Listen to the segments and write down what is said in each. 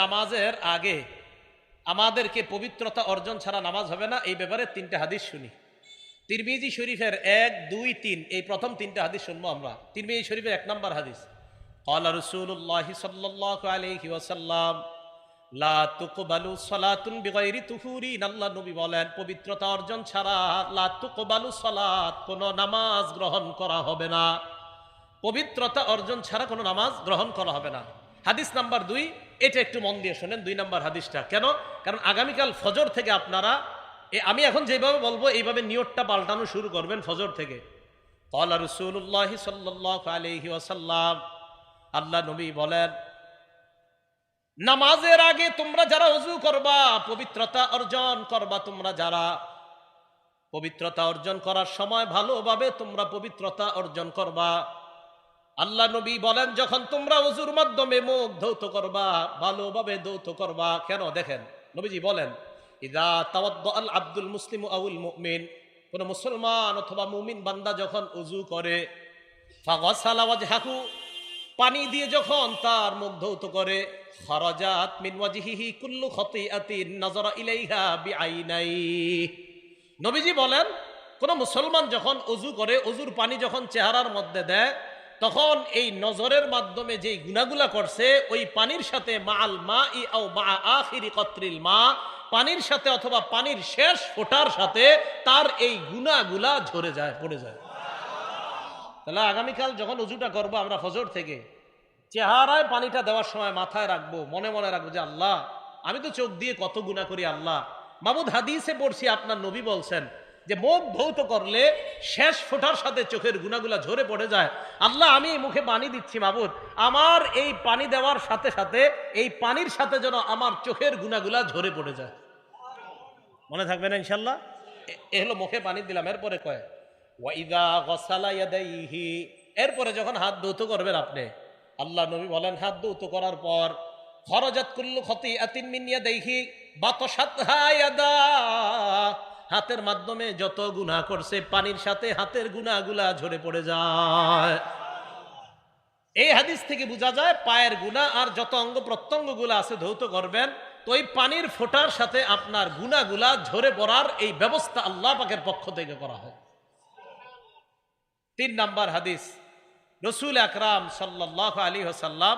নামাজের আগে আমাদেরকে পবিত্রতা অর্জন ছাড়া নামাজ হবে না, এই ব্যাপারে তিনটা হাদিস শুনি। তিরমিজি শরীফের 1, 2, 3 এই প্রথম তিনটা হাদিস শুনবো আমরা। তিরমিজি শরীফের 1 নম্বর হাদিস, ক্বালা রাসূলুল্লাহ সাল্লাল্লাহু আলাইহি ওয়াসাল্লাম লা তুকবালু সালাতুন বিগাইরি তুহুরিন। আল্লাহ নবী বলেন, পবিত্রতা অর্জন ছাড়া লা তুকবালু সালাত, কোনো নামাজ গ্রহণ করা হবে না। পবিত্রতা অর্জন ছাড়া কোনো নামাজ গ্রহণ করা হবে না। হাদিস নাম্বার 2, এটা একটু মন দিয়ে শোনেন। 2 নম্বর হাদিসটা কেন? কারণ আগামীকাল ফজর থেকে আপনারা আমি এখন যেভাবে বলবো এইভাবে নিয়তটা পাল্টানো শুরু করবেন ফজর থেকে। ক্বালা রাসূলুল্লাহ সাল্লাল্লাহু আলাইহি ওয়াসাল্লাম, আল্লাহ নবী বলেন, নামাজের আগে তোমরা যারা ওযু করবা, পবিত্রতা অর্জন করবা, তোমরা যারা পবিত্রতা অর্জন করার সময় ভালোভাবে তোমরা পবিত্রতা অর্জন করবা। আল্লাহ নবী বলেন, যখন তোমরা ওযুর মাধ্যমে মুখ ধৌত করবা, ভালোভাবে ধৌত করবা। কেন? দেখেন নবীজি বলেন, ইযা তাওয়াদ্দাআল আব্দুল মুসলিমু আউল মুমিন, কোন মুসলমান অথবা মুমিন বান্দা যখন ওযু করে, ফাগাসালা ওয়াজহাহু, পানি দিয়ে যখন তার মুখ ধৌত করে, খারাজাত মিন ওয়াজহিহি কুল্লু খাতিআতিন নাযারা ইলাইহা বিআইনাইহি। নবীজি বলেন, কোন মুসলমান যখন ওযু করে, ওযুর পানি যখন চেহারার মধ্যে দেয়, তখন এই নজরের মাধ্যমে যেই গুনাহগুলা করছে, ওই পানির সাথে মাআল মাই আও মা আখিরি কতরিল মা, পানির সাথে অথবা পানির শেষ ফোঁটার সাথে তার এই গুনাহগুলা ঝরে যায়, পড়ে যায়। তাহলে আগামীকাল যখন ওযুটা করবো আমরা ফজর থেকে, চেহারায় পানিটা দেওয়ার সময় মাথায় রাখবো, মনে মনে রাখবো যে আল্লাহ, আমি তো চোখ দিয়ে কত গুনাহ করি আল্লাহ। মাবুদ, হাদিসে পড়ছি আপনার নবী বলছেন যে মুখ ধৌত করলে শেষ ফোঁটার সাথে চোখের গুনাহগুলা ঝরে পড়ে যায়। আল্লাহ, আমি মুখে পানি দিচ্ছি মাবুদ, আমার এই পানি দেওয়ার সাথে সাথে এই পানির সাথে যেন আমার চোখের গুনাহগুলা ঝরে পড়ে যায়। মনে থাকবে না ইনশাল্লাহ? এ হলো মুখে পানি দিলাম। এরপরে কয় ওয়াইদা গসালা ইয়াদাইহি, এরপরে যখন হাত ধৌত করবেন আপনি, আল্লাহ নবী বলেন, হাত ধৌত করার পর খরজাত কুল্লু খাতিআতিন মিন ইয়াদাইহি বাতাসাতহা ইয়াদা, হাতের মাধ্যমে যত গুনাহ করছে পানির সাথে হাতের গুনাহগুলা ঝরে পড়ে যায়। এই হাদিস থেকে বোঝা যায় পায়ের গুনাহ আর যত অঙ্গ প্রত্যঙ্গগুলো আছে ধৌত করবেন, তো এই পানির ফোঁটার সাথে আপনার গুনাহগুলা ঝরে পড়ার এই ব্যবস্থা আল্লাহ পাকের পক্ষ থেকে করা হয়। 3 নম্বর হাদিস, রাসূল আকরাম সাল্লাল্লাহু আলাইহি ওয়াসাল্লাম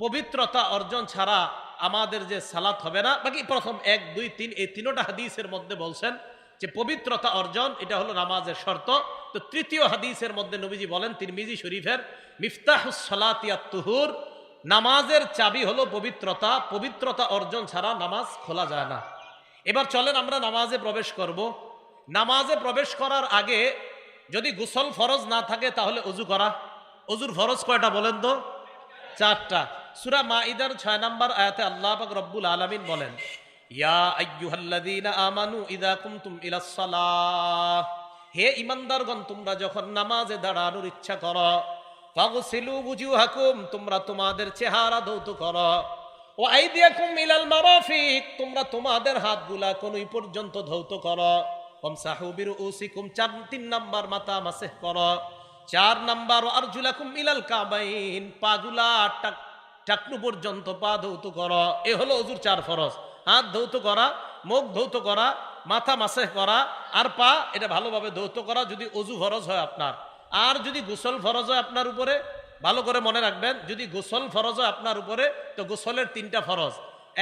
পবিত্রতা অর্জন ছাড়া আমাদের যে সালাত হবে না। বাকি প্রথম 1, 2, 3 এই তিনটা হাদিসের মধ্যে বলছেন যে পবিত্রতা অর্জন এটা হলো নামাজের শর্ত। তো তৃতীয় হাদিসের মধ্যে নবীজি বলেন, তিরমিজি শরীফের, মিফতাহুস সালাতি আত-তুহুর, নামাজের চাবি হলো পবিত্রতা, পবিত্রতা অর্জন ছাড়া নামাজ খোলা যায় না। এবার চলেন আমরা নামাজে প্রবেশ করব। নামাজে প্রবেশ করার আগে যদি গোসল ফরজ না থাকে তাহলে ওযু করা। ওযুর ফরজ কয়টা বলেন তো? 4টা। সূরা মাইদার 6 নম্বর আয়াতে আল্লাহ পাক রব্বুল আলামিন বলেন, ইয়া আইয়ুহাল্লাযীনা আমানু ইযা কুমতুম ইলাস সালাহ, হে ঈমানদারগণ, তোমরা যখন নামাজে দাঁড়ানোর ইচ্ছা করো, ফাগসিলু বুজুহাকুম, তোমরা তোমাদের চেহারা ধৌত করো, ওয়া আইদিয়াকুম ইলাল মারাফিক, তোমরা তোমাদের হাতগুলা কনুই পর্যন্ত ধৌত করো, ওয়ামসাহু বিরুউসিকুম, 3 নাম্বার মাথা মাসহ করো, 4 নাম্বার আরজুলাকুম ইলাল কাবাইন, পাগুলা টাকনু পর্যন্ত পা ধৌত করো। এ হলো ওযুর 4 ফরজ। হাত ধৌত করা, মুখ ধৌত করা, মাথা মাসহ করা আর পা এটা ভালোভাবে ধৌত করা যদি ওযু ফরজ হয় আপনার। আর যদি গোসল ফরজ হয় আপনার উপরে, ভালো করে মনে রাখবেন, যদি গোসল ফরজ হয় আপনার উপরে তো গোসলের 3টা ফরজ।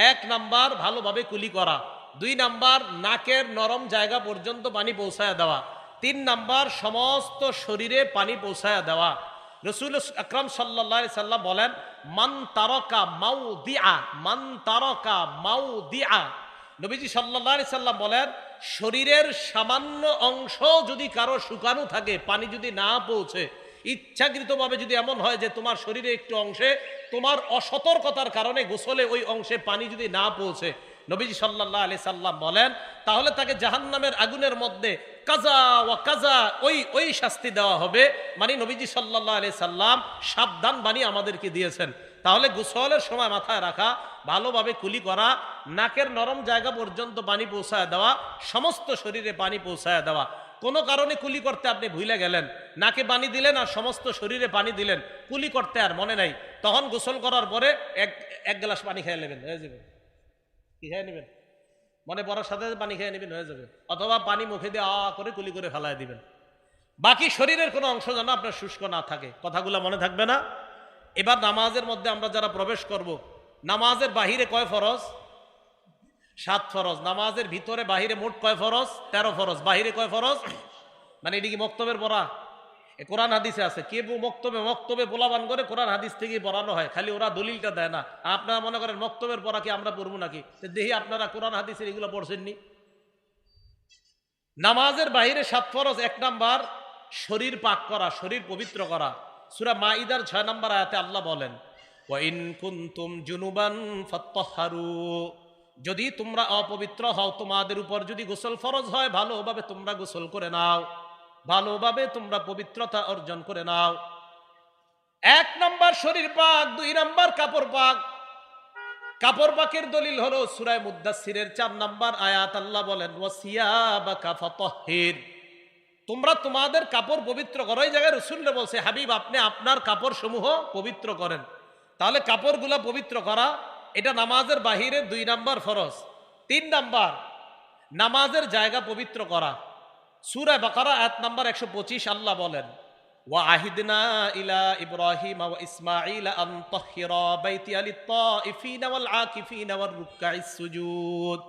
1 নাম্বার ভালোভাবে কুলি করা, 2 নাম্বার নাকের নরম জায়গা পর্যন্ত পানি পৌঁছায় দেওয়া, 3 নাম্বার সমস্ত শরীরে পানি পৌঁছায় দেওয়া। রাসূল আকরাম সাল্লাল্লাহু আলাইহি সাল্লাম বলেন, মান তারাকা মাউদিআ, মান তারাকা মাউদিআ, নবীজি সাল্লাল্লাহু আলাইহি সাল্লাম বলেন, শরীরের সামান্য অংশ যদি কারো শুকানো থাকে, পানি যদি না পৌঁছে, ইচ্ছাকৃতভাবে যদি এমন হয় যে তোমার শরীরে একটু অংশে তোমার অসতর্কতার কারণে গোসলে ওই অংশে পানি যদি না পৌঁছে, নবীজি সাল্লাল্লাহু আলাইহি সাল্লাম বলেন, তাহলে তাকে জাহান্নামের আগুনের মধ্যে কাজা ওয়া কাজা ওই শাস্তি দেওয়া হবে। মানে নবীজি সাল্লাল্লাহু আলাইহি সাল্লাম সাবধান বাণী আমাদেরকে দিয়েছেন। তাহলে গোসলের সময় মাথায় রাখা, ভালোভাবে কুলি করা, নাকের নরম জায়গা পর্যন্ত পানি পৌঁছায় দেওয়া, সমস্ত শরীরে পানি পৌঁছায় দেওয়া। কোনো কারণে কুলি করতে আপনি ভুলে গেলেন, নাকে পানি দিলেন আর সমস্ত শরীরে পানি দিলেন, কুলি করতে আর মনে নাই, তখন গোসল করার পরে এক গ্লাস পানি খেয়ে নেবেন, হয়ে যাবে। কি খেয়ে নেবেন? মনে পড়ার সাথে পানি খেয়ে নেবেন, হয়ে যাবে। অথবা পানি মুখে দিয়ে করে কুলি করে ফেলায় দিবেন। বাকি শরীরের কোনো অংশ যেন আপনার শুষ্ক না থাকে। কথাগুলো মনে থাকবে না? এবার নামাজের মধ্যে আমরা যারা প্রবেশ করব, নামাজের বাহিরে কয় ফরজ? 7 ফরজ। নামাজের ভিতরে বাহিরে মোট কয় ফরজ? 13 ফরজ। বাহিরে কয় ফরজ? মানে এটি কি মক্তবের পড়া? কোরআন হাদিসে আছে। কে মক্তবে পোলাবান করে কোরআন হাদিস থেকে পড়ানো হয়, খালি ওরা দলিলটা দেয় না। আপনারা মনে করেন মক্তবের পড়া কি আমরা পড়বো নাকি? দেখি আপনারা কোরআন হাদিসের এগুলো পড়ছেননি। নামাজের বাহিরে 7 ফরজ। 1 নাম্বার শরীর পাক করা, শরীর পবিত্র করা। সূরা মাইদার 6 নম্বর আয়াতে আল্লাহ বলেন, ওয়া ইন কুনতুম জুনুবান ফাত্তাহহারু, যদি তোমরা অপবিত্র হও, তোমাদের উপর যদি গোসল ফরজ হয়, ভালোভাবে তোমরা গোসল করে নাও, ভালোভাবে তোমরা পবিত্রতা অর্জন করে নাও। 1 নাম্বার শরীর পাক, 2 নাম্বার কাপড় পাক। কাপড় পাকের দলিল হলো সূরা মুদ্দাসসিরের 4 নাম্বার আয়াত। আল্লাহ বলেন, ওয়াসিয়াবাকা ফাতাহহির, তোমরা তোমাদের কাপড় পবিত্র করো। এই জায়গায় রাসূল বলছে, হাবিব আপনি আপনার কাপড় সমূহ পবিত্র করেন। তাহলে কাপড়গুলা পবিত্র করা, এটা নামাজের বাহিরের 2 নাম্বার ফরজ। 3 নাম্বার নামাজের জায়গা পবিত্র করা। সূরা বাকারা আয়াত নাম্বার 125 আল্লাহ বলেন, ওয়া আহিদনা ইলা ইব্রাহিম ওয়া ইসমাঈল আন তাহহিরা বাইতিয়া লিত-তাইফিনা ওয়াল আকিফিনা ওয়ার রুকআইস সুজুদ।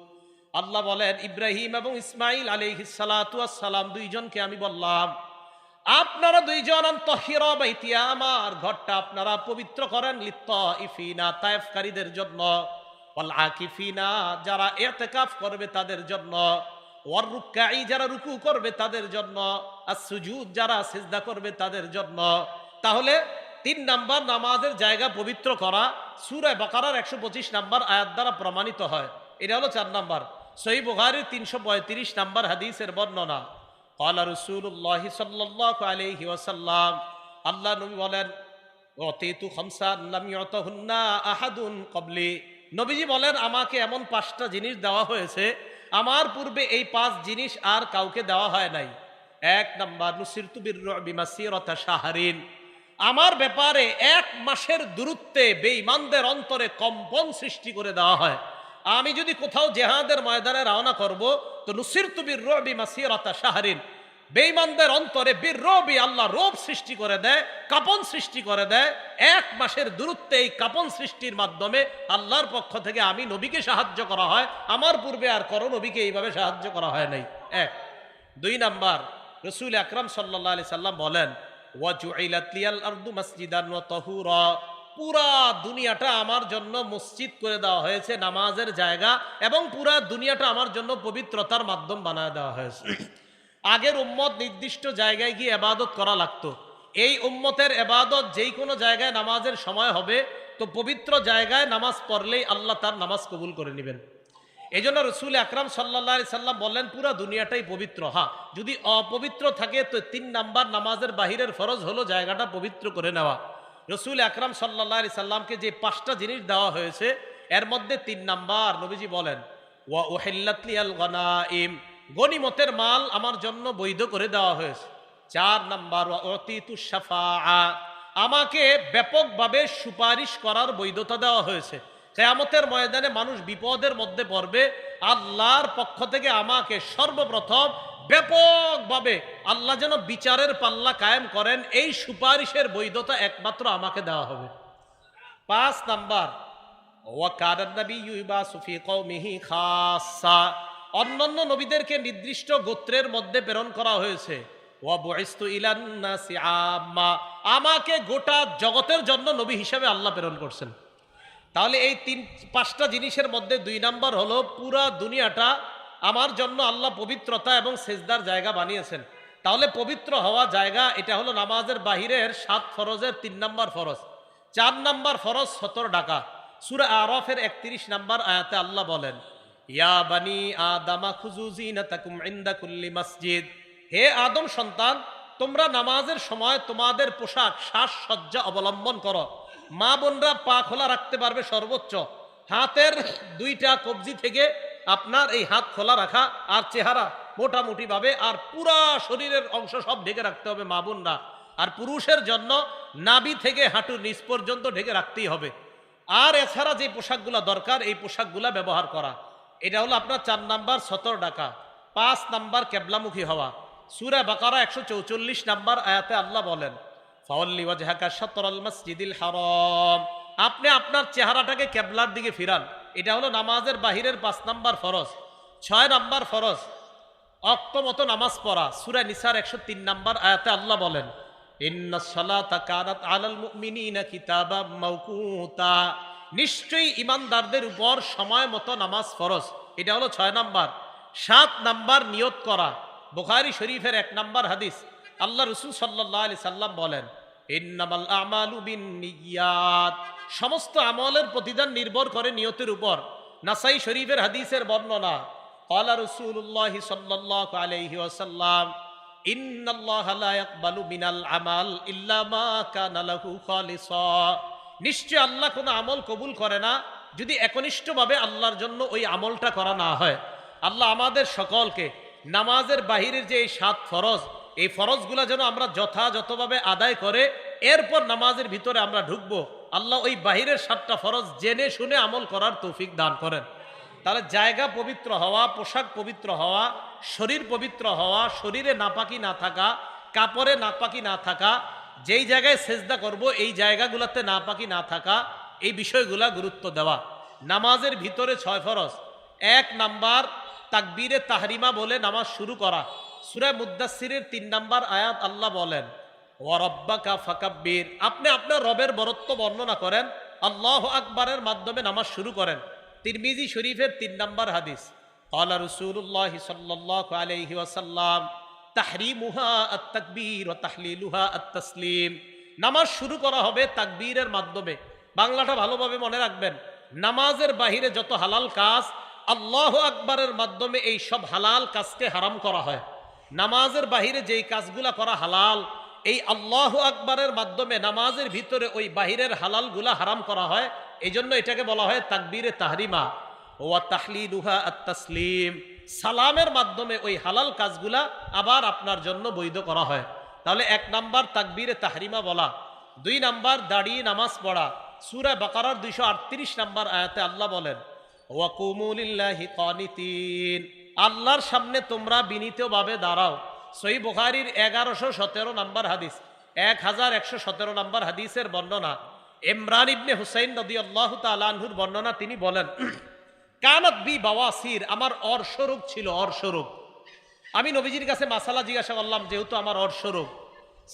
আল্লাহ বলেন, ইব্রাহিম এবং ইসমাঈল আলাইহিস সালাতু ওয়াস সালাম দুইজনকে আমি বললাম, আপনারা দুইজন আন তাহহিরা বাইতিয়া, আমার ঘরটা আপনারা পবিত্র করেন, লিত-তাইফিনা তায়েফকারীদের জন্য, ওয়াল আকিফিনা যারা ইতিকাফ করবে তাদের জন্য, ওয়ার রুকআই যারা রুকু করবে তাদের জন্য, আস-সুজুদ যারা সিজদা করবে তাদের জন্য। তাহলে 3 নাম্বার নামাজের জায়গা পবিত্র করা সূরা বাকারার 125 নাম্বার আয়াত দ্বারা প্রমাণিত হয়। এটা হলো 4 নাম্বার। সহিহ বুখারীর 335 নাম্বার হাদিসের বর্ণনা। ক্বালা রাসূলুল্লাহ সাল্লাল্লাহু আলাইহি ওয়াসাল্লাম, আল্লাহ নবী বলেন, ওয়াতিতু খামসান লাম ইউতাহুন্না আহাদুন ক্বাবলি, নবীজি বলেন আমাকে এমন 5টা জিনিস দেওয়া হয়েছে, আমার পূর্বে এই 5 জিনিস আর কাউকে দেওয়া হয় নাই। 1 নাম্বার নুসিরতু বির-রু'বি মাসিরাতা শাহরিন, আমার ব্যাপারে 1 মাসের দূরত্বে বেঈমানদের অন্তরে কম্পন সৃষ্টি করে দেওয়া হয়। আমি যদি কোথাও জিহাদের ময়দানে রওনা করব, তো নুসিরতু বির-রু'বি মাসিরাতা শাহরিন, বেঈমানদের অন্তরে বির-রু'বি আল্লাহ রূপ সৃষ্টি করে দেয়, কাঁপন সৃষ্টি করে দেয়। 1 মাসের দূরত্বে এই কাঁপন সৃষ্টির মাধ্যমে আল্লাহর পক্ষ থেকে আমি নবীকে সাহায্য করা হয়, আমার পূর্বে আর কোনো নবীকে এইভাবে সাহায্য করা হয় নাই। 1। 2 নাম্বার রাসূল আকরাম সাল্লাল্লাহু আলাইহি সাল্লাম বলেন, ওয়া জুইলাত লিয়াল আরদু মাসজিদান ওয়া তাহুরা, পুরা দুনিয়াটা আমার জন্য মসজিদ করে দেওয়া হয়েছে, নামাজের জায়গা, এবং পুরা দুনিয়াটা আমার জন্য পবিত্রতার মাধ্যম বানায় দেওয়া হয়েছে। আগের উম্মত নির্দিষ্ট জায়গায় গিয়ে ইবাদত করা লাগতো। এই উম্মতের ইবাদত যেই কোনো জায়গায় নামাজের সময় হবে, তো পবিত্র জায়গায় নামাজ পড়লেই আল্লাহ তার নামাজ কবুল করে নেবেন। এই জন্য রাসূল আকরাম সাল্লাল্লাহু আলাইহি সাল্লাম বললেন, পুরা দুনিয়াটাই পবিত্র। হ্যাঁ, যদি অপবিত্র থাকে তো 3 নাম্বার নামাজের বাহিরের ফরজ হলো জায়গাটা পবিত্র করে নেওয়া। রাসূল আকরাম সাল্লাল্লাহু আলাইহি সাল্লামকে যে 5টা জিনিস দেওয়া হয়েছে, এর মধ্যে 3 নাম্বার নবীজি বলেন, ওয়া উহিল্লাত লিয়াল গনাইম, গনিমতের মাল আমার জন্য বৈধ করে দেওয়া হয়েছে। 4 নাম্বার ওয়া উতিতু শাফাআ, আমাকে ব্যাপকভাবে সুপারিশ করার বৈধতা দেওয়া হয়েছে। কিয়ামতের ময়দানে মানুষ বিপদের মধ্যে পড়বে, আল্লাহর পক্ষ থেকে আমাকে সর্বপ্রথম ব্যাপকভাবে আল্লাহ যেন বিচারের পাল্লা কায়েম করেন, এই সুপারিশের বৈধতা একমাত্র আমাকে দেওয়া হবে। 5 নাম্বার ওয়া কানান নাবিয়্যু ইবাসু ফি কওমিহি খাসসা, অন্যান্য নবীদেরকে নির্দিষ্ট গোত্রের মধ্যে প্রেরণ করা হয়েছে। ওয়া বুইসতু ইলান নাসি আম্মা, আমাকে গোটা জগতের জন্য নবী হিসেবে আল্লাহ প্রেরণ করছেন। তাহলে এই 5টা জিনিসের মধ্যে 2 নাম্বার হলো পুরা দুনিয়াটা আমার জন্য আল্লাহ পবিত্রতা এবং সেজদার জায়গা বানিয়েছেন। তাহলে পবিত্র হওয়া জায়গা, এটা হলো নামাজের বাহিরের 7 ফরজের 3 নাম্বার ফরজ। 4 নাম্বার ফরজ 17 ডাকা। সূরা আরাফের 31 নাম্বার আয়াতে আল্লাহ বলেন, ইয়া বানি আদামা খুযু যিনাতাকুম ইনদা কুল্লি মসজিদ, হে আদম সন্তান, তোমরা নামাজের সময় তোমাদের পোশাক সাজসজ্জা অবলম্বন করো। মা বোনরা পা খোলা রাখতে পারবে সর্বোচ্চ, হাতের 2টা কবজি থেকে আপনার এই হাত খোলা রাখা, আর চেহারা মোটামুটি ভাবে, আর পুরা শরীরের অংশ সব ঢেকে রাখতে হবে মা বোনরা। আর পুরুষের জন্য নাভি থেকে হাঁটুর নিচ পর্যন্ত ঢেকে রাখতেই হবে। আর এছাড়া যে পোশাকগুলা দরকার এই পোশাকগুলা ব্যবহার করা। এটা হলো আপনার 4 নাম্বার সতর ডাকা, 5 নাম্বার কেবলামুখী হওয়া। সূরা বাকারা 144 নাম্বার আয়াতে আল্লাহ বলেন, ফাওয়াল্লি ওয়াজহাকা শাতরাল মাসজিদিল হারাম, আপনি আপনার চেহারাটাকে কেবলার দিকে ফিরান। এটা হলো নামাজের বাহিরের 5 নাম্বার ফরজ। 6 নাম্বার ফরজ ওয়াক্ত মতো নামাজ পড়া। সূরা নিসার 103 নাম্বার আয়াতে আল্লাহ বলেন, ইন্নাস সালাতা কানাত আলাল মুমিনিনা কিতাবাম মাওকুতা, নিশ্চয়ই ঈমানদারদের উপর সময় মতো নামাজ ফরজ। এটা হলো 6 নাম্বার। 7 নাম্বার নিয়ত করা। বুখারী শরীফের 1 নাম্বার হাদিস, আল্লাহ রাসূল সাল্লাল্লাহু আলাইহি সাল্লাম বলেন, ইন্নামাল আমালু বিন্নিয়াত, সমস্ত আমলের প্রতিদান নির্ভর করে নিয়তের উপর। নাসাই শরীফের হাদিসের বর্ণনা, ক্বালা রাসূলুল্লাহ সাল্লাল্লাহু আলাইহি ওয়াসাল্লাম, ইন্নাল্লাহা লা ইয়াকবালু মিনাল আমাল ইল্লা মা কানা লাহু খালিসা, নিশ্চয় আল্লাহ কোনো আমল কবুল করে না যদি একনিষ্ঠভাবে আল্লাহর জন্য ওই আমলটা করা না হয়। আল্লাহ আমাদের সকলকে নামাজের বাহিরের যে এই 7 ফরজ, এই ফরজগুলা যেন আমরা যথাযথভাবে আদায় করে এরপর নামাজের ভিতরে আমরা ঢুকবো। আল্লাহ ওই বাহিরের 7টা ফরজ জেনে শুনে আমল করার তৌফিক দান করেন। তাহলে জায়গা পবিত্র হওয়া, পোশাক পবিত্র হওয়া, শরীর পবিত্র হওয়া, শরীরে নাপাকি না থাকা, কাপড়ে নাপাকি না থাকা, যেই জায়গায় সেজদা করব এই জায়গাগুলোতে নাপাকি না থাকা, এই বিষয়গুলা গুরুত্ব দেওয়া। নামাজের ভিতরে 6 ফরজ। 1 নাম্বার তাকবীরে তাহরিমা বলে নামাজ শুরু করা। সূরা মুদ্দাসসিরের 3 নাম্বার আয়াত আল্লাহ বলেন, ওয়া রাব্বাকা ফাকাব্বির, আপনি আপনার রবের বরত্ব বর্ণনা করেন, আল্লাহু আকবারের মাধ্যমে নামাজ শুরু করেন। তিরমিজি শরীফের 3 নাম্বার হাদিস, ক্বালা রাসূলুল্লাহ সাল্লাল্লাহু আলাইহি ওয়াসাল্লাম, তাহরিমুহা আত-তাকবীর ওয়া তাহলিলুহা আত-তাসলিম, নামাজ শুরু করা হবে তাকবীরের মাধ্যমে। বাংলাটা ভালোভাবে মনে রাখবেন, নামাজের বাহিরে যত হালাল কাজ আল্লাহু আকবারের মাধ্যমে এই সব হালাল কাজকে হারাম করা হয়। নামাজের বাহিরে যেই কাজগুলা করা হালাল, এই আল্লাহু আকবারের মাধ্যমে নামাজের ভিতরে ওই বাহিরের হালালগুলা হারাম করা হয়। এই জন্য এটাকে বলা হয় তাকবীরে তাহরিমা। ওয়া তাহলিলুহা আত-তাসলিম, সালামের মাধ্যমে ওই হালাল কাজগুলা আবার আপনার জন্য বৈধ করা হয়। তাহলে 1 নাম্বার তাকবীরে তাহরিমা বলা। 2 নাম্বার দাঁড়িয়ে নামাজ পড়া। সূরা বাকারার 238 নাম্বার আয়াতে আল্লাহ বলেন, ওয়া কুমু লিল্লাহি কানিতিন, আল্লাহর সামনে তোমরা বিনীতভাবে দাঁড়াও। সহিহ বুখারীর 1117 নাম্বার হাদিস, 1117 নাম্বার হাদিসের বর্ণনা, ইমরান ইবনে হুসাইন রাদিয়াল্লাহু তাআলা আনহুর বর্ণনা, তিনি বলেন, কানাত বি বাওয়াসির, আমার অর্শরোগ ছিল, অর্শরোগ। আমি নবীজির কাছে মাসালা জিজ্ঞাসা করলাম, যেহেতু আমার অর্শরোগ,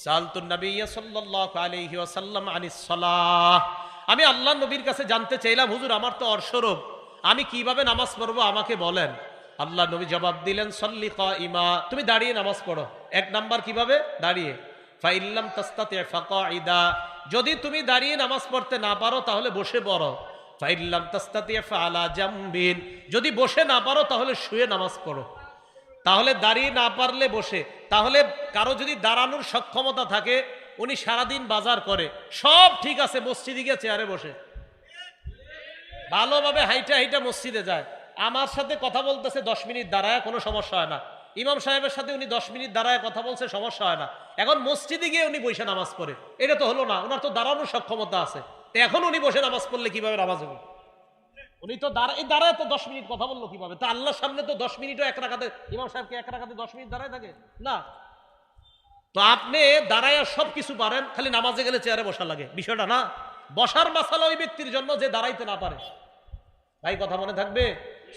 সালতুন নবিয়্য সাল্লাল্লাহু আলাইহি ওয়াসাল্লাম আনিস সালাহ, আমি আল্লাহ নবীর কাছে জানতে চাইলাম, হুজুর আমার তো অর্শরোগ, আমি কিভাবে নামাজ পড়বো আমাকে বলেন। আল্লাহ নবী জবাব দিলেন, সল্লি কাইমা, তুমি দাঁড়িয়ে নামাজ পড়ো। 1 নাম্বার কিভাবে? দাঁড়িয়ে। ফাইল্লাম তাস্তাতি ফাকাইদা, যদি তুমি দাঁড়িয়ে নামাজ পড়তে না পারো তাহলে বসে পড়ো। ফাইল্লাম তাস্তাতি ফাআলা জামবিন, যদি বসে না পারো তাহলে শুয়ে নামাজ পড়ো। তাহলে দাঁড়িয়ে না পারলে বসে। তাহলে কারো যদি দাঁড়ানোর সক্ষমতা থাকে, উনি সারাদিন বাজার করে, সব ঠিক আছে, মসজিদে গিয়ে চেয়ারে বসে ভালোভাবে হাইটা হাইটা মসজিদে যায়, আমার সাথে কথা বলতেছে 10 মিনিট দাঁড়ায়, কোনো সমস্যা হয় না। ইমাম সাহেবের সাথে উনি 10 মিনিট দাঁড়ায় কথা বলছে, সমস্যা হয় না। এখন মসজিদে গিয়ে উনি বসে নামাজ পড়ে, এটা তো হলো না, ওনার তো দাঁড়ানোর সক্ষমতা আছে, তো এখন উনি বসে নামাজ পড়লে কিভাবে নামাজ হবে? উনি তো দাঁড়ায় তো 10 মিনিট কথা বললো কিভাবে? তা আল্লাহর সামনে তো 10 মিনিটও 1 রাকাতে, ইমাম সাহেবকে 1 রাকাতে 10 মিনিট দাঁড়ায় থাকে না। তো আপনি দাঁড়ায় সব কিছু পারেন, খালি নামাজে গেলে চেয়ারে বসা লাগে, বিষয়টা না। বসার মাসালা ওই ব্যক্তির জন্য যে দাঁড়াইতে না পারে। ভাই কথা মনে থাকবে।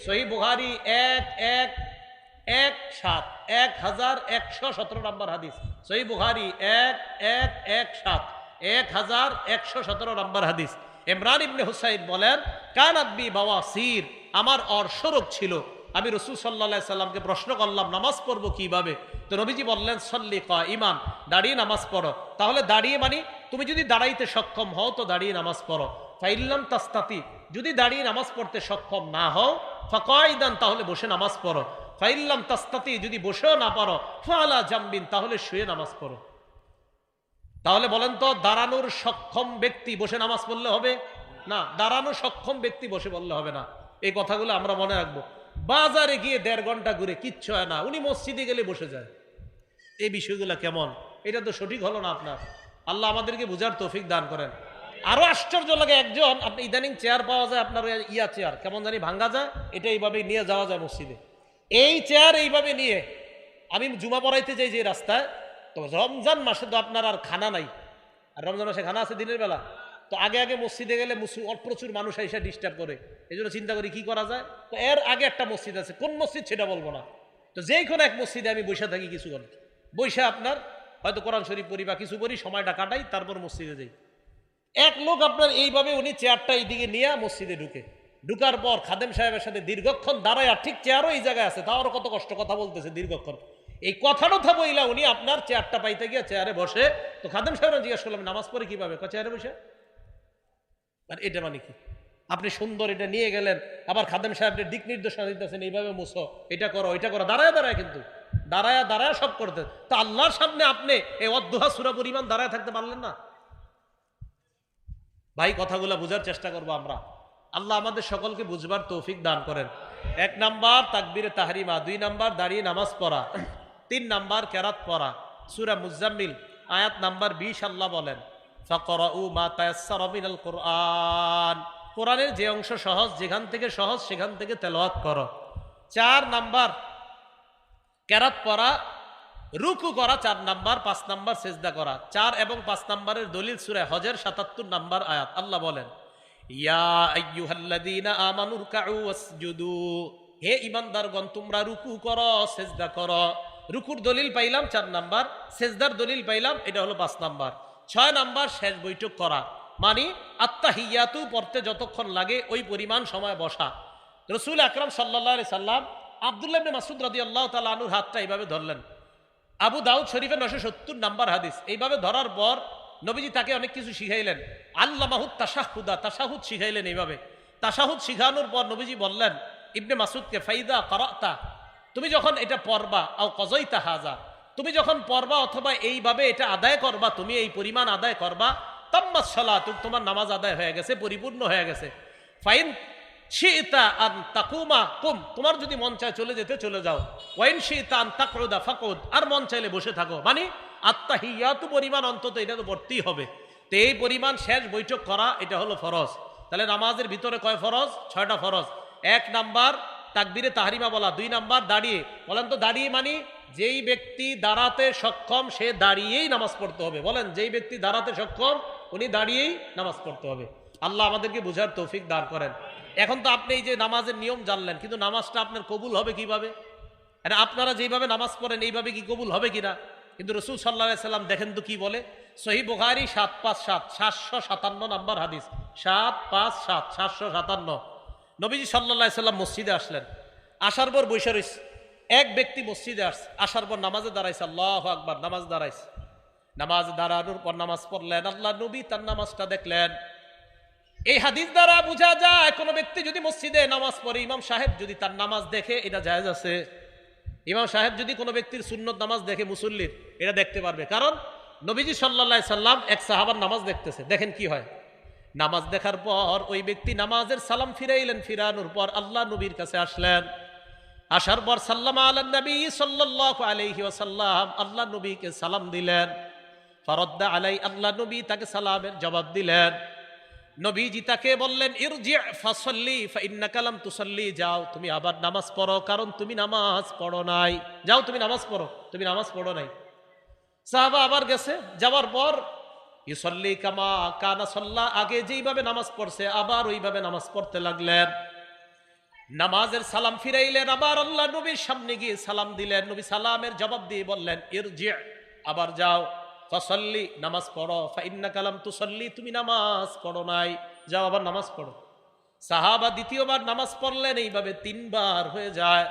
সহিহ বুখারী 1117 নাম্বার হাদিস, সহিহ বুখারী 1117 নাম্বার হাদিস। ইমরান ইবনে হুসাইন বলেন, কানাত বি বাওয়াসির, আমার অর্শরোগ ছিল। আমি রাসূল সাল্লাল্লাহু আলাইহি সাল্লামকে প্রশ্ন করলাম, নামাজ পড়বো কিভাবে? তো নবীজি বললেন, সল্লি কাইমান, দাঁড়িয়ে নামাজ পড়ো। তাহলে দাঁড়িয়ে মানে তুমি যদি দাঁড়াইতে সক্ষম হও তো দাঁড়িয়ে নামাজ পড়ো। ফাইল্লাম তাস্তাতি, যদি দাঁড়িয়ে নামাজ পড়তে সক্ষম না হও, ফাকাইদান, তাহলে বসে নামাজ পড়ো। ফাইল্লাম তাস্তাতি, যদি বসেও না পারো, ফাআলা জামবিন, তাহলে শুয়ে নামাজ পড়ো। তাহলে বলেন তো, দাঁড়ানোর সক্ষম ব্যক্তি বসে নামাজ পড়লে হবে না? দাঁড়ানো সক্ষম ব্যক্তি বসে বললে হবে না। এই কথাগুলো আমরা মনে রাখবো। বাজারে গিয়ে 1.5 ঘন্টা ঘুরে কিচ্ছু হয় না, উনি মসজিদে গেলে বসে যায়। এই বিষয়গুলো কেমন? এটা তো সঠিক হলো না আপনার। আল্লাহ আমাদেরকে বুঝার তৌফিক দান করেন। আরো আশ্চর্য লাগে, একজন আপনি ইদানিং চেয়ার পাওয়া যায় আপনার, ইয়া চেয়ার কেমন জানি ভাঙ্গা যায়, এটা এইভাবে নিয়ে যাওয়া যায় মসজিদে। এই চেয়ার এইভাবে নিয়ে আমি জুমা পড়াইতে যাই যে রাস্তায়, তো রমজান মাসে তো আপনার আর খানা নাই, আর রমজান মাসে খানা আছে দিনের বেলা, তো আগে আগে মসজিদে গেলে প্রচুর মানুষ এসে ডিস্টার্ব করে, এই জন্য চিন্তা করি কি করা যায়। তো এর আগে একটা মসজিদ আছে, কোন মসজিদ সেটা বলবো না, তো যেই কোনো এক মসজিদে আমি বসে থাকি কিছুক্ষণ, বসে আপনার হয়তো কোরআন শরীফ পড়ি বা কিছু পড়ি, সময়টা কাটাই, তারপর মসজিদে যাই। এক লোক আপনার এইভাবে উনি চেয়ারটা এইদিকে নিয়ে মসজিদে ঢুকার পর খাদেম সাহেবের সাথে দীর্ঘক্ষণ দাঁড়ায়, আর ঠিক চেয়ারও এই জায়গায় আছে, তাও আরো কত কষ্ট কথা বলতেছে দীর্ঘক্ষণ। এই কথাটা বইলা উনি আপনার চেয়ারটা পাইতে গিয়ে চেয়ারে বসে, তো খাদেম সাহেব জিজ্ঞেস করলাম নামাজ পড়ে কিভাবে, চেয়ারে বসে। আর এটা মানে কি? আপনি সুন্দর এটা নিয়ে গেলেন, আবার খাদেম সাহেবদের দিক নির্দেশনা দিতেছেন এইভাবে মুছো, এটা করো ওইটা করো, দাঁড়ায় দাঁড়ায়, কিন্তু দাঁড়ায় দাঁড়ায় সব করতে। তো আল্লাহর সামনে আপনি এই অদ্দুহা সূরা পরিমাণ দাঁড়ায় থাকতে পারলেন না? ভাই কথাগুলো বুঝার চেষ্টা করবো আমরা। আল্লাহ আমাদের সকলকে বুঝবার তৌফিক দান করেন। 1 নাম্বার তাকবীরে তাহরিমা, 2 নাম্বার দাঁড়িয়ে নামাজ পড়া, 3 নাম্বার কেরাত পড়া। সূরা মুজাম্মিল আয়াত নাম্বার 20 আল্লাহ বলেন ফাকরাউ মা তায়াসসারা মিনাল কুরআন, কোরআনের যে অংশ সহজ, যেখান থেকে সহজ সেখান থেকে তেলাওয়াত করো। 4 নাম্বার কেরাত পড়া, রুকু করা 4 নাম্বার, 5 নাম্বার সেজদা করা। 4 এবং 5 নাম্বারের দলিল সূরা হজের 77 নাম্বার আয়াত। আল্লাহ বলেন ইয়া আইয়ুহাল্লাযীনা আমানু রুকউ ওয়াসজুদু, হে ঈমানদারগণ তোমরা রুকু করো সেজদা করো। রুকুর দলিল পাইলাম 4 নাম্বার, সেজদার দলিল পাইলাম, এটা হলো 5 নাম্বার। 6 নাম্বার শেষ বৈঠক করা, মানে আত্তাহিয়াতু পড়তে যতক্ষণ লাগে ওই পরিমাণ সময় বসা। রাসূল আকরাম সাল্লাল্লাহু আলাইহি সাল্লাম আব্দুল্লাহ ইবনে মাসউদ রাদিয়াল্লাহু তাআলা আনহুর হাতটা এইভাবে ধরলেন। আবু দাউদ শরীফে 970 নাম্বার হাদিস। এইভাবে ধরার পর নবীজি তাকে অনেক কিছু শিখাইলেন। আল্লামাহুত তাশাহুদা, তাশাহুদ শিখাইলেন। এইভাবে তাশাহুদ শিখানোর পর নবীজি বললেন ইবনে মাসউদকে, ফাইদা কারাতা, তুমি যখন এটা পড়বা, আও কযাইতা হাযা, তুমি যখন পড়বা অথবা এইভাবে এটা আদায় করবা, তুমি এই পরিমাণ আদায় করবা, তাম্মাস সালাতুক, তোমার নামাজ আদায় হয়ে গেছে, পরিপূর্ণ হয়ে গেছে। ফাইন শিতা আন তাকুমা কুম, তোমার যদি মন চায় চলে যেতে চলে যাও। ওয়াইন শিতা আন তাকউদা ফাকুদ, আর মন চাইলে বসে থাকো। মানে আত্তাহিয়াতু পরিমাণ অন্তত এটা তো পড়তেই হবে। তো এই পরিমাণ শেষ বৈঠক করা, এটা হলো ফরজ। তাহলে নামাজের ভিতরে কয় ফরজ? 6টা ফরজ। 1 নাম্বার তাকবীরে তাহরিমা বলা, 2 নাম্বার দাঁড়িয়ে। বলেন তো দাঁড়িয়ে মানে যেই ব্যক্তি দাঁড়াতে সক্ষম সে দাঁড়িয়েই নামাজ পড়তে হবে। বলেন যেই ব্যক্তি দাঁড়াতে সক্ষম উনি দাঁড়িয়েই নামাজ পড়তে হবে। আল্লাহ আমাদেরকে বুঝার তৌফিক দান করেন। এখন তো আপনি এই যে নামাজের নিয়ম জানলেন, কিন্তু নামাজটা আপনার কবুল হবে কিভাবে? আপনারা যেভাবে নামাজ পড়েন এইভাবে কি কবুল হবে কিনা? কিন্তু রাসূল সাল্লাল্লাহু আলাইহি সাল্লাম দেখেন তো কি বলে, সহিহ বুখারী 757 757 নাম্বার হাদিস, 757 757। নবীজি সাল্লাল্লাহু আলাইহি সাল্লাম মসজিদে আসলেন, আসার পর বসে রইছে। এক ব্যক্তি মসজিদে আসছে, আসার পর নামাজে দাঁড়াইছে, আল্লাহু আকবার, নামাজ দাঁড়াইছে। নামাজ দাঁড়ানোর পর নামাজ পড়লেন, আল্লাহ নবী তার নামাজটা দেখলেন। এই হাদিস দ্বারা বোঝা যায় কোন ব্যক্তি যদি মসজিদে নামাজ পড়ে, ইমাম সাহেব যদি তার নামাজ দেখে, এটা জায়েজ আছে। ইমাম সাহেব যদি কোনো ব্যক্তির সুন্নত নামাজ দেখে, মুসল্লির, এটা দেখতে পারবে। কারণ নবীজি সাল্লাল্লাহু আলাইহি সাল্লাম এক সাহাবার নামাজ দেখতেছে, দেখেন কি হয়। নামাজ দেখার পর ওই ব্যক্তি নামাজের সালাম ফিরাইলেন, ফিরানোর পর আল্লাহ নবীর কাছে আসলেন। আসার পর সাল্লামা আলান নবী সাল্লাল্লাহু আলাইহি ওয়াসাল্লাম, আল্লাহ নবীকে সালাম দিলেন। ফারাদ্দা আলাই, আল্লাহ নবী তাকে সালামের জবাব দিলেন। নবীজি তাকে বললেন ইরজি ফাসাল্লি ফাইন্নাকা লাম তুসাল্লি, যাও তুমি আবার নামাজ পড়ো, কারণ তুমি নামাজ পড়ো নাই। যাও তুমি নামাজ পড়ো, তুমি নামাজ পড়ো নাই। সাহাবা আবার গেছে, যাওয়ার পর ইউসাল্লি কামা কানা সাল্লা, আগে যেইভাবে নামাজ পড়ছে আবার ওইভাবে নামাজ পড়তে লাগলেন। নামাজের সালাম ফিরাইলেন, আবার আল্লাহ নবীর সামনে গিয়ে সালাম দিলেন। নবী সালামের জবাব দিয়ে বললেন ইরজি, আবার যাও, ফাসাল্লি, নামাজ পড়ো, ফাইন্নাকা লাম তুসাল্লি, তুমি নামাজ পড়ো নাই, যাও আবার নামাজ পড়ো। সাহাবা দ্বিতীয়বার নামাজ পড়লেন, এইভাবে 3 বার হয়ে যায়।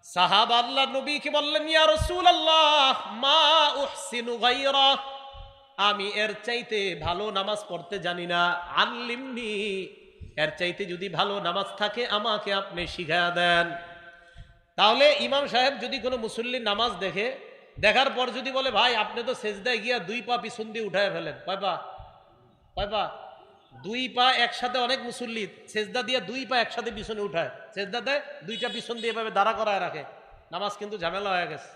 সাহাবা আল্লাহ নবীকে বললেন ইয়া রাসূলুল্লাহ মা উহসিনু গায়রা, আমি এর চাইতে ভালো নামাজ পড়তে জানি না, আল্লিমনি, এর চাইতে যদি ভালো নামাজ থাকে আমাকে আপনি শিখায়া দেন। তাহলে ইমাম সাহেব যদি কোনো মুসল্লির নামাজ দেখে, দেখার পর যদি বলে ভাই আপনি তো সেজদায় গিয়া 2 পা পিছন দিয়ে উঠায় ফেলেন, কয় পা? দুই পা একসাথে, অনেক মুসল্লি সেজদা দিয়ে দুই পা একসাথে পিছনে উঠায়, সেজদা দেয় দুইটা পিছন দিয়ে এভাবে দাঁড়া করায় রাখে, নামাজ কিন্তু ঝামেলা হয়ে গেছে।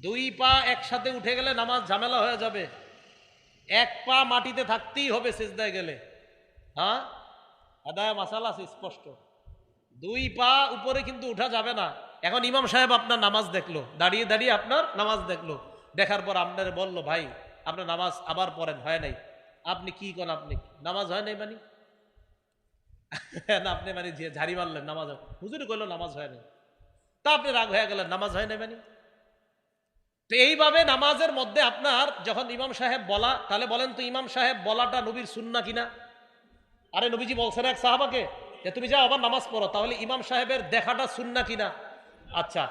দুই পা একসাথে উঠে গেলে নামাজ ঝামেলা হয়ে যাবে, এক পা মাটিতে থাকতেই হবে সেজদায় গেলে। হ্যাঁ, আদায় মাসালা আছে স্পষ্ট, দুই পা উপরে কিন্তু উঠা যাবে না। এখন ইমাম সাহেব আপনার নামাজ দেখলো, দাঁড়িয়ে দাঁড়িয়ে আপনার নামাজ দেখলো, দেখার পর আপনার বললো ভাই আপনার নামাজ আবার পড়েন, হয় নাই। আপনি কি করেন, আপনি নামাজ হয় নাই মানে না, আপনি মানে ঝাড়ি মারলেন নামাজ হুজুরি করলো নামাজ হয় নাই, তা আপনি রাগ হয়ে গেলেন নামাজ হয় নাই মানে। তো এইভাবে নামাজের মধ্যে আপনার যখন ইমাম সাহেব বলা, তাহলে বলেন তো ইমাম সাহেব বলাটা নবীর সুন্নাহ কিনা? আরে নবীজি বলছেন এক সাহাবাকে যে তুমি যাও আবার নামাজ পড়ো, তাহলে ইমাম সাহেবের দেখাটা সুন্নাহ কিনা? আচ্ছা,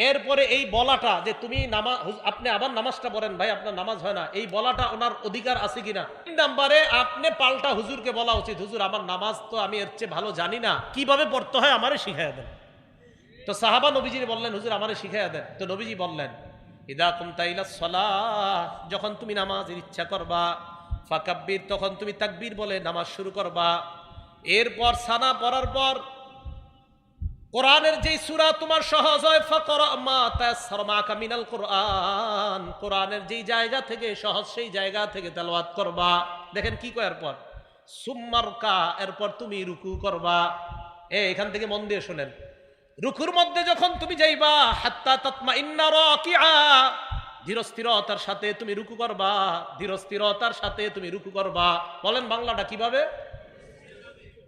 এরপরে এই বলাটা যে তুমি নামাজ, আপনি আবার নামাজটা পড়েন ভাই আপনার নামাজ হয় না, এই বলাটা ওনার অধিকার আছে কিনা? 3 নম্বরে আপনি পাল্টা হুজুরকে বলা উচিত, হুজুর আমার নামাজ তো আমি এর চেয়ে ভালো জানি না, কিভাবে পড়তে হয় আমারে শিখাইয়া দেন। তো সাহাবা নবীজি বললেন হুজুর আমারে শিখাইয়া দেন। তো নবীজি বললেন ইদা কুমতা ইলা সালাহ, যখন তুমি নামাজের ইচ্ছা করবা, ফাকাব্বির, তখন তুমি তাকবীর বলে নামাজ শুরু করবা। এরপর সানা পড়ার পর কোরআনের যেই সূরা তোমার সহজ হয়, ফাকরা মা তায়াসসারা মাকা মিনাল কোরআন, কোরআনের যেই জায়গা থেকে সহজ সেই জায়গা থেকে তেলাওয়াত করবা। দেখেন কি কয় এরপর, সুম্মারকা, এরপর তুমি রুকু করবা। এখান থেকে মন দিয়ে শুনেন, রুকুর মধ্যে যখন তুমি যাইবা, হাত্তা তাতমাইন্না রাকিআ, ধীরস্থিরতার সাথে তুমি রুকু করবা, ধীরস্থিরতার সাথে তুমি রুকু করবা। বলেন বাংলাটা কিভাবে,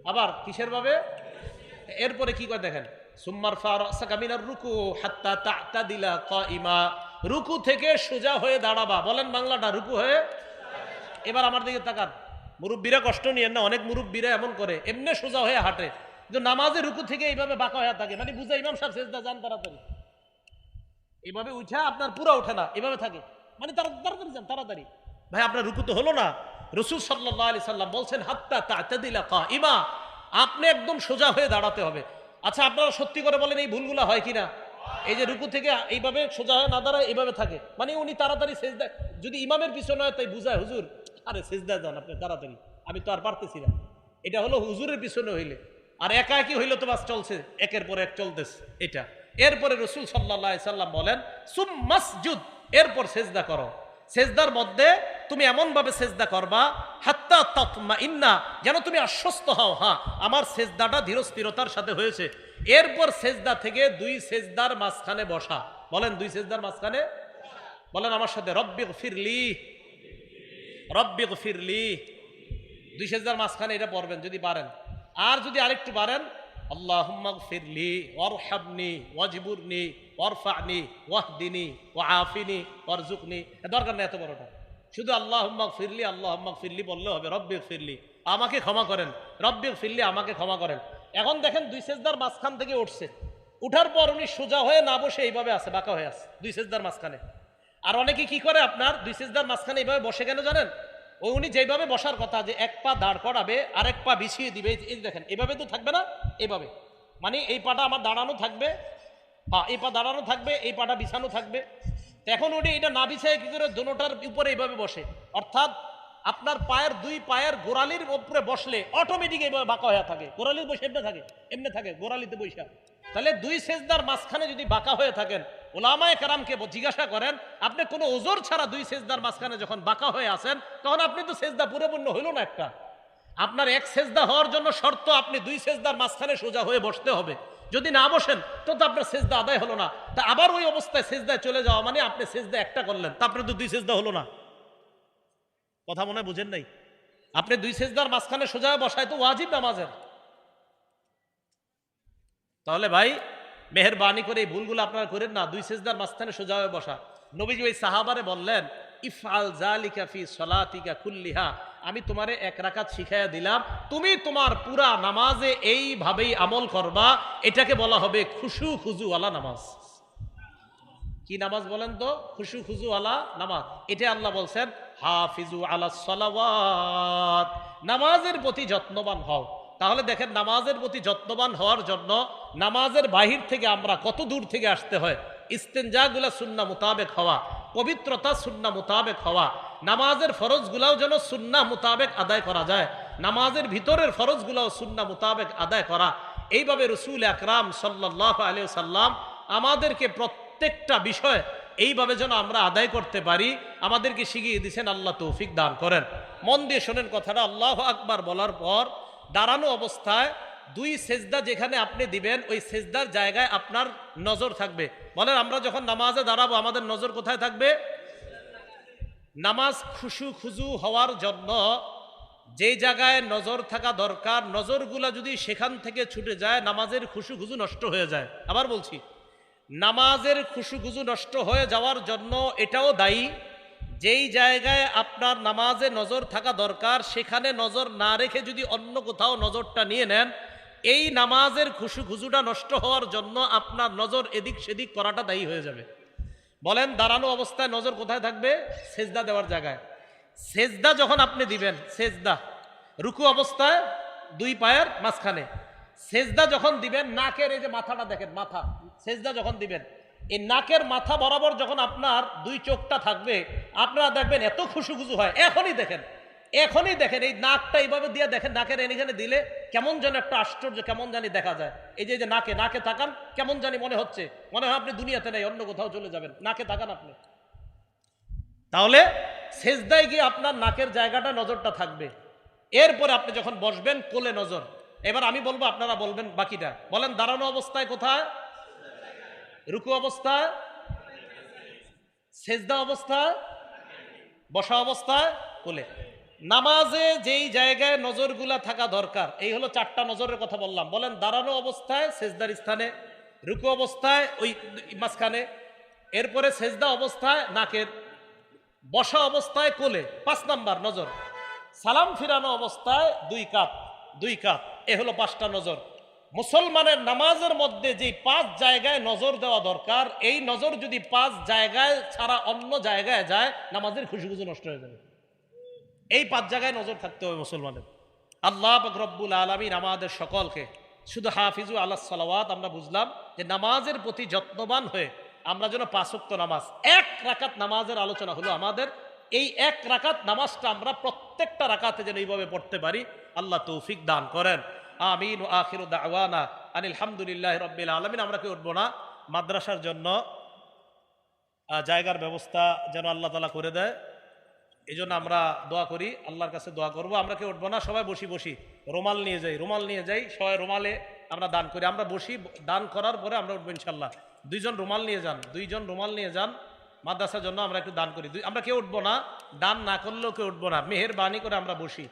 আবার কিসের ভাবে? এরপরে কি করে দেখেন, সুম্মার ফারাসাকা মিনার রুকু হাত্তা তা'তাদিলা কাইমা, রুকু থেকে সোজা হয়ে দাঁড়াবা। বলেন বাংলাটা, রুকু হয়ে। এবার আমার দিকে তাকান, মুরব্বীরা কষ্ট নিয়েন না, অনেক মুরব্বীরা এমন করে এমনি সোজা হয়ে হাঁটে, কিন্তু নামাজে রুকু থেকে এইভাবে বাঁকা হয়ে থাকে, মানে বুঝা ইমাম সাহেব সেজদা যান তাড়াতাড়ি, এইভাবে উঠা আপনার পুরা ওঠে না, এভাবে থাকে, মানে তাড়াতাড়ি যান তাড়াতাড়ি। ভাই আপনার রুকু তো হলো না। রাসূল সাল্লাল্লাহু আলাইহি সাল্লাম বলছেন হাত্তা তা'তাদিলা কাইমা, আপনি একদম সোজা হয়ে দাঁড়াতে হবে। আচ্ছা আপনারা সত্যি করে বলেন এই ভুলগুলো হয় কিনা? এই যে রুকু থেকে এইভাবে সোজা হয়ে না দাঁড়ায়, এইভাবে থাকে, মানে উনি তাড়াতাড়ি সেজদা, যদি ইমামের পিছনে হয় তাই বুঝায় হুজুর আরে সেজদা যান আপনি তাড়াতাড়ি, আমি তো আর পারতেছি না। এটা হলো হুজুরের পিছনে হইলে, আর একা একই হইলে তো বাস চলছে, একের পর এক চলতেছে এটা। এরপরে রাসূল সাল্লাল্লাহু আলাইহি সাল্লাম বলেন সুম্মাসজুদ, এরপর সেজদা করো। সেজদার মধ্যে তুমি এমন ভাবে সেজদা করবা হাত্তা তাতমাইন্না, যেন তুমি আশ্বস্ত হও, হ্যাঁ আমার সেজদাটা ধীরস্থিরতার সাথে হয়েছে। এরপর সেজদা থেকে 2 সেজদার মাঝখানে বসা। বলেন 2 সেজদার মাঝখানে, বলেন আমার সাথে রব্বিগফিরলি, রব্বিগফিরলি। 2 সেজদার মাঝখানে এটা পড়বেন যদি পারেন, আর যদি আরেকটু পারেন আল্লাহুম্মা গফিরলি ওয়ারহামনি ওয়াজবুরনি ওয়ারফানি ওয়াহদিনি ওয়াআফিনি ওয়ারজুকনি। দরকার নেই এত বড়টা, শুধু আল্লাহুম্মা গফিরলি, আল্লাহুম্মা গফিরলি বললে হবে, রব্বিগফিরলি আমাকে ক্ষমা করেন, রব্বিগফিরলি আমাকে ক্ষমা করেন। এখন দেখেন 2 সেজদার মাঝখান থেকে উঠছে, উঠার পর উনি সোজা হয়ে না বসে এইভাবে আছে, বাঁকা হয়ে আছে 2 সেজদার মাঝখানে। আর অনেকে কি করে আপনার 2 সেজদার মাঝখানে এইভাবে বসে কেন জানেন? ওই উনি যেভাবে বসার কথা, যে এক পা দাঁড় করাবে আর এক পা বিছিয়ে দিবে, এই দেখেন এভাবে তো থাকবে না, এভাবে, মানে এই পাটা আমার দাঁড়ানো থাকবে, এই পা দাঁড়ানো থাকবে, এই পাটা বিছানো থাকবে। এখন উনি এটা না বিছায় কি করে দোনোটার উপরে এইভাবে বসে, অর্থাৎ আপনার পায়ের 2 পায়ের গোড়ালির উপরে বসলে অটোমেটিক এইভাবে বাঁকা হয়ে থাকে, গোড়ালির বসে এমনি থাকে গোড়ালিতে বসে। তাহলে 2 সেজদার মাঝখানে যদি বাঁকা হয়ে থাকেন, উলামায়ে কেরামকে জিজ্ঞাসা করেন আপনি কোনো ওজর ছাড়া 2 সেজদার মাঝখানে যখন বাঁকা হয়ে আছেন, তখন আপনি তো সেজদা পরিপূর্ণ হইল না একটা। আপনার এক সেজদা হওয়ার জন্য শর্ত আপনি 2 সেজদার মাঝখানে সোজা হয়ে বসতে হবে, যদি না বসেন তো আপনার সেজদা আদায় হলো না। তা আবার ওই অবস্থায় সেজদায় চলে যাওয়া মানে আপনি সেজদা একটা করলেন, তা আপনার তো 2 সেজদা হলো না। কথা মনে বুঝেন নাই? আপনি 2 সেজদার মাঝখানে সোজা হয়ে বসায় তো ওয়াজিব নামাজের। তাহলে ভাই মেহেরবানি করে এই ভুলগুলো আপনারা করেন না, 2 সেজদার মাঝখানে সোজা হয়ে বসা। নবীজি ওই সাহাবারে বললেন ইফআল যালিকা ফি সলাতিকা কুল্লিহা, আমি তোমারে 1 রাকাত শিখাইয়া দিলাম, তুমি তোমার পুরা নামাজে এইভাবেই আমল করবা। এটাকে বলা হবে খুশু খুজু ওয়ালা নামাজ। কি নামাজ বলেন তো? খুশু খুজু ওয়ালা নামাজ। এটা আল্লাহ বলছেন হাফিজু আলাস সালাওয়াত, নামাজের প্রতি যত্নবান হও। তাহলে দেখেন নামাজের প্রতি যত্নবান হওয়ার জন্য নামাজের বাহির থেকে আমরা কত দূর থেকে আসতে হয়। ইস্তেনজাগুলা সুন্নাহ মোতাবেক হওয়া, পবিত্রতা সুন্নাহ মোতাবেক হওয়া, নামাজের ফরজগুলাও যেন সুন্নাহ মোতাবেক আদায় করা যায়, নামাজের ভিতরের ফরজগুলাও সুন্নাহ মোতাবেক আদায় করা। এইভাবে রসুল আকরাম সাল্লাল্লাহু আলাইহি ওয়াসাল্লাম আমাদেরকে প্রত্যেকটা বিষয় এইভাবে যেন আমরা আদায় করতে পারি আমাদেরকে শিখিয়ে দিয়েছেন। আল্লাহ তৌফিক দান করেন। মন দিয়ে শোনেন কথাটা। আল্লাহু আকবার বলার পর দাঁড়ানো অবস্থায় দুই সেজদা যেখানে আপনি দিবেন ওই সেজদার জায়গায় আপনার নজর থাকবে। বলেন আমরা যখন নামাজে দাঁড়াবো আমাদের নজর কোথায় থাকবে? নামাজ খুশু খুজু হওয়ার জন্য যেই জায়গায় নজর থাকা দরকার, নজরগুলা যদি সেখান থেকে ছুটে যায় নামাজের খুশু খুজু নষ্ট হয়ে যায়। আবার বলছি, নামাজের খুশু খুজু নষ্ট হয়ে যাওয়ার জন্য এটাও দায়ী, যেই জায়গায় আপনার নামাজে নজর থাকা দরকার সেখানে নজর না রেখে যদি অন্য কোথাও নজরটা নিয়ে নেন, এই নামাজের খুশু খুজুটা নষ্ট হওয়ার জন্য আপনার নজর এদিক সেদিক করাটা দায়ী হয়ে যাবে। বলেন দাঁড়ানো অবস্থায় নজর কোথায় থাকবে? সেজদা দেওয়ার জায়গায়। সেজদা যখন আপনি দিবেন, সেজদা রুকু অবস্থায় দুই পায়ের মাঝখানে, সেজদা যখন দিবেন নাকের এই যে মাথাটা দেখেন, মাথা সেজদা যখন দিবেন এই নাকের মাথা বরাবর যখন আপনার দুই চোখটা থাকবে আপনারা দেখবেন এত খুশু খুশু হয়। এখনই দেখেন এই নাকটা এইভাবে দিয়ে দেখেন, নাকের এখানে দিলে কেমন যেন একটা আশ্চর্য কেমন জানি দেখা যায়। এই যে নাকে তাকান, কেমন জানি মনে হচ্ছে, মনে হয় আপনি দুনিয়াতে নেই, অন্য কোথাও চলে যাবেন। নাকে তাকান আপনি, তাহলে সেজদায় গিয়ে আপনার নাকের জায়গাটা নজরটা থাকবে। এরপরে আপনি যখন বসবেন কোলে নজর। এবার আমি বলবো আপনারা বলবেন বাকিটা। বলেন দাঁড়ানো অবস্থায় কোথায়? রুকু অবস্থায়, সেজদা অবস্থায়, বসা অবস্থায় কোলে। নামাজে যেই জায়গায় নজরগুলা থাকা দরকার, এই হলো চারটা নজরের কথা বললাম। বলেন দাঁড়ানো অবস্থায় সেজদার স্থানে, রুকু অবস্থায় ওই মাঝখানে, এরপরে সেজদা অবস্থায় নাকের, বসা অবস্থায় কোলে 5 নাম্বার নজর, সালাম ফিরানো অবস্থায় দুই কাত। এ হলো 5টা নজর। মুসলমানের নামাজের মধ্যে যে 5 জায়গায় নজর দেওয়া দরকার, এই নজর যদি 5 জায়গায় ছাড়া অন্য জায়গায় যায় নামাজের খুশি নষ্ট হয়ে যাবে। এই 5 জায়গায় নজর থাকতে হবে মুসলমানের। আল্লাহ পাক রব্বুল আলামিন আমাদের সকলকে শুধু হাফিজু আলাস সালাওয়াত আমরা বুঝলাম যে নামাজের প্রতি যত্নবান হয়ে আমরা যেন 5 ওয়াক্ত নামাজ, 1 রাকাত নামাজের আলোচনা হলো আমাদের। এই 1 রাকাত নামাজটা আমরা প্রত্যেকটা রাকাতে যেন এইভাবে পড়তে পারি। আল্লাহ তৌফিক দান করেন। আমিন। ওয়া আখিরু দাওয়ানা আনিল হামদুলিল্লাহি রাব্বিল আলামিন। আমরা কি উঠবো না? মাদ্রাসার জন্য জায়গার ব্যবস্থা যেন আল্লাহ তাআলা করে দেয়, এই জন্য আমরা দোয়া করি, আল্লাহর কাছে দোয়া করবো। আমরা কি উঠবো না? সবাই বসি রুমাল নিয়ে যাই, সবাই রুমালে আমরা দান করি। আমরা বসি, দান করার পরে আমরা উঠবো ইনশাল্লাহ। 2 জন রুমাল নিয়ে যান মাদ্রাসার জন্য, আমরা একটু দান করি। আমরা কেউ উঠবো না, দান না করলেও কেউ উঠবো না, মেহেরবানি করে আমরা বসি।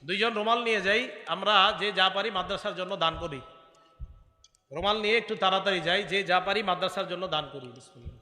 2 জন রুমাল নিয়ে যাই, আমরা যে যা পারি মাদ্রাসার জন্য দান করি। রুমাল নিয়ে একটু তাড়াতাড়ি যাই, যে যা পারি মাদ্রাসার জন্য দান করি। বিসমিল্লাহ।